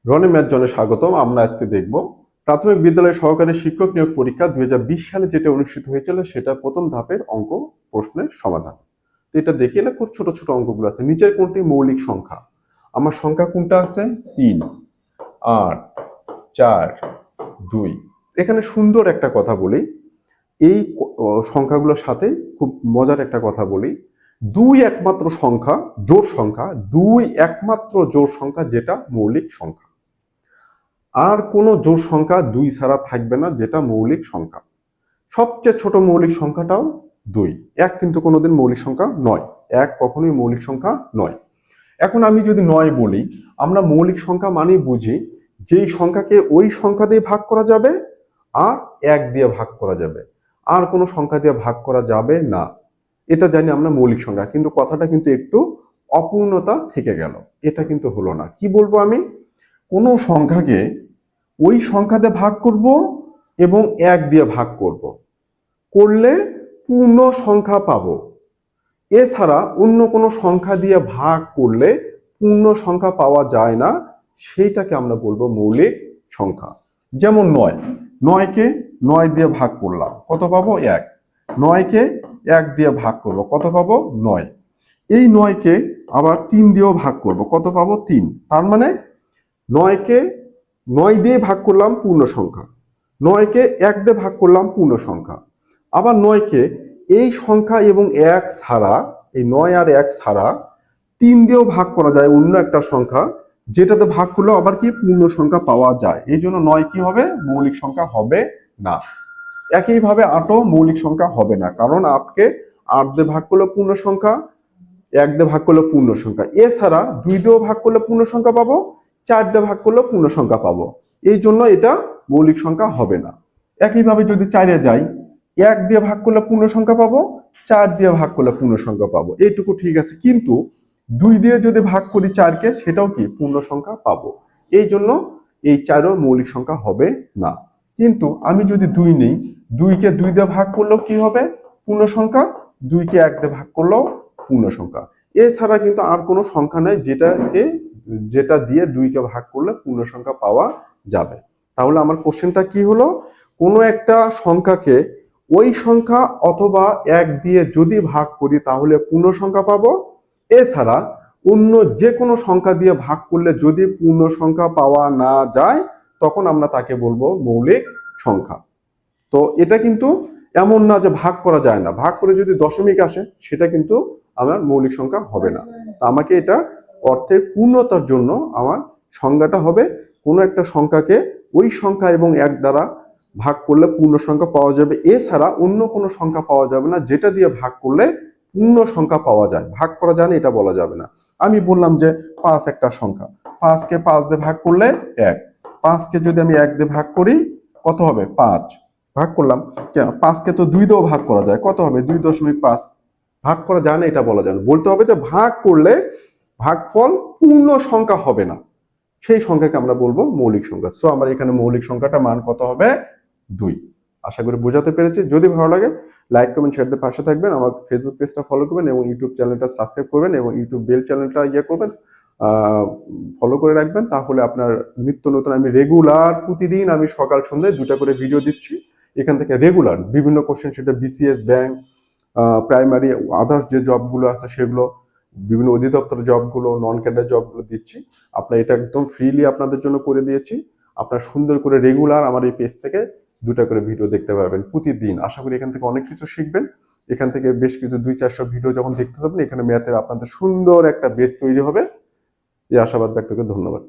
Roni math জনে স্বাগতম। আমরা আজকে দেখব প্রাথমিক বিদ্যালয়ের সহকারী শিক্ষক নিয়োগ পরীক্ষা 2020 সালে যেটা অনুষ্ঠিত হয়েছিল সেটা প্রথম ধাপের অঙ্ক প্রশ্নের সমাধান। তো এটা দেখি না, খুব ছোট ছোট অঙ্কগুলো আছে। নিচের কোনটি মৌলিক সংখ্যা? আমার সংখ্যা কোনটা আছে? 3, 8, 4, 2। এখানে সুন্দর একটা কথা বলি, এই সংখ্যাগুলোর সাথে খুব মজার একটা কথা বলি। 2 একমাত্র সংখ্যা, জোড় সংখ্যা, 2 একমাত্র জোড় সংখ্যা যেটা মৌলিক সংখ্যা। আর কোনো জোড় সংখ্যা 2 ছাড়া থাকবে না যেটা মৌলিক সংখ্যা। সবচেয়ে ছোট মৌলিক সংখ্যাটাও 2। 1 কিন্তু কোনোদিন মৌলিক সংখ্যা নয়। 1 কখনোই মৌলিক সংখ্যা নয়। এখন আমি যদি 9 বলি, আমরা মৌলিক সংখ্যা মানেই বুঝি যেই সংখ্যাকে ওই সংখ্যা দিয়ে ভাগ করা যাবে আর 1 দিয়ে ভাগ করা যাবে, আর কোনো সংখ্যা দিয়ে ভাগ করা যাবে না। এটা জানি আমরা মৌলিক সংখ্যা, কিন্তু কথাটা কিন্তু একটু অপূর্ণতা থেকে গেল। এটা কিন্তু হলো না। কি বলবো আমি? কোনো সংখ্যাকে ওই সংখ্যা দিয়ে ভাগ করব এবং 1 দিয়ে ভাগ করলে পূর্ণ সংখ্যা পাবো। এছাড়া অন্য কোনো সংখ্যা দিয়ে ভাগ করলে পূর্ণ সংখ্যা পাওয়া যায় না, সেইটাকে আমরা বলবো মৌলিক সংখ্যা। যেমন 9কে 9 দিয়ে ভাগ করলাম, কত পাবো? 1। 9কে 1 দিয়ে ভাগ করব, কত পাবো? 9। এই 9কে আবার 3 দিয়েও ভাগ করব, কত পাবো? 3। তার মানে 9কে 9 দিয়ে ভাগ করলাম পূর্ণ সংখ্যা, 9কে 1 দিয়ে ভাগ করলাম পূর্ণ সংখ্যা। আবার 9কে এই সংখ্যা এবং 1 ছাড়া, এই 9 আর 1 ছাড়া 3 দিয়েও ভাগ করা যায় অন্য একটা সংখ্যা, যেটাতে ভাগ করলেও আবার কি পূর্ণ সংখ্যা পাওয়া যায়। এই জন্য 9 কি হবে? মৌলিক সংখ্যা হবে না। একইভাবে 8ও মৌলিক সংখ্যা হবে না, কারণ 8কে 8 দিয়ে ভাগ করলে পূর্ণ সংখ্যা, 1 দিয়ে ভাগ করলে পূর্ণ সংখ্যা। এছাড়া 2 দিয়েও ভাগ করলে পূর্ণ সংখ্যা পাবো, 4 দিয়ে ভাগ করলে পূর্ণ সংখ্যা পাবো। এই জন্য এটা মৌলিক সংখ্যা হবে না। একইভাবে যদি 4-এ যাই, 1 দিয়ে ভাগ করলে পূর্ণ সংখ্যা পাবো, 4 দিয়ে ভাগ করলে পূর্ণ সংখ্যা পাবো, এইটুকু ঠিক আছে। কিন্তু 2 দিয়ে যদি ভাগ করি 4কে, সেটাও কি পূর্ণ সংখ্যা পাবো। এই জন্য এই 4ও মৌলিক সংখ্যা হবে না। কিন্তু আমি যদি 2 নেই, 2কে 2 দিয়ে ভাগ করলেও কি হবে? পূর্ণ সংখ্যা। 2কে 1 দিয়ে ভাগ করলেও পূর্ণ সংখ্যা। এছাড়া কিন্তু আর কোনো সংখ্যা নেই যেটা দিয়ে 2কে ভাগ করলে পূর্ণ সংখ্যা পাওয়া যাবে। তাহলে আমার কোশ্চেনটা কি হলো? কোনো একটা সংখ্যাকে ওই সংখ্যা অথবা 1 দিয়ে যদি ভাগ করি তাহলে পূর্ণ সংখ্যা পাবো। এছাড়া অন্য যে কোনো সংখ্যা দিয়ে ভাগ করলে যদি পূর্ণ সংখ্যা পাওয়া না যায়, তখন আমরা তাকে বলবো মৌলিক সংখ্যা। তো এটা কিন্তু এমন না যে ভাগ করা যায় না, ভাগ করে যদি দশমিক আসে সেটা কিন্তু আমার মৌলিক সংখ্যা হবে না। আমাকে এটা অর্থের পূর্ণতার জন্য আমার সংজ্ঞাটা হবে কোনো একটা সংখ্যাকে ওই সংখ্যা এবং 1 দ্বারা ভাগ করলে পূর্ণ সংখ্যা পাওয়া যাবে। এছাড়া অন্য কোনো সংখ্যা পাওয়া যাবে না যেটা দিয়ে ভাগ করলে পূর্ণ সংখ্যা পাওয়া যায়। ভাগ করা যায় না এটা বলা যাবে না। আমি বললাম যে 5 একটা সংখ্যা, 5কে 5 দিয়ে ভাগ করলে 1। 5কে যদি আমি 1 দিয়ে ভাগ করি, কত হবে? 5। ভাগ করলাম। 5কে তো 2 দিয়েও ভাগ করা যায়, কত হবে? 2.5। ভাগ করা যায় না এটা বলা যায় না, বলতে হবে যে ভাগ করলে ভাগফল পূর্ণ সংখ্যা হবে না, সেই সংখ্যাকে আমরা বলবো মৌলিক সংখ্যা। সো আমার এখানে মৌলিক সংখ্যাটা মান কত হবে? 2। আশা করি বোঝাতে পেরেছি। যদি ভালো লাগে লাইক কমেন্ট শেয়ার দিয়ে পাশে থাকবেন। আমার ফেসবুক পেজটা ফলো করবেন এবং ইউটিউব চ্যানেলটা সাবস্ক্রাইব করবেন এবং ইউটিউব বেল চ্যানেলটা করবেন, ফলো করে রাখবেন। তাহলে আপনার নিত্য নতুন, আমি রেগুলার প্রতিদিন আমি সকাল সন্ধ্যায় 2টা করে ভিডিও দিচ্ছি। এখান থেকে রেগুলার বিভিন্ন কোশ্চেন, সেটা বিসিএস, ব্যাংক, প্রাইমারি, আদার্স যে জবগুলো আছে সেগুলো, বিভিন্ন অধিদপ্তর জবগুলো, নন ক্যাডার জবগুলো দিচ্ছি। আপনার এটা একদম ফ্রিলি আপনাদের জন্য করে দিয়েছি। আপনার সুন্দর করে রেগুলার আমার এই পেজ থেকে 2টা করে ভিডিও দেখতে পারবেন প্রতিদিন। আশা করি এখান থেকে অনেক কিছু শিখবেন। এখান থেকে বেশ কিছু 200-400 ভিডিও যখন দেখতে পাবেন, এখানে ম্যাথের আপনাদের সুন্দর একটা বেস তৈরি হবে। এই আশাবাদ ব্যক্ত করে ধন্যবাদ।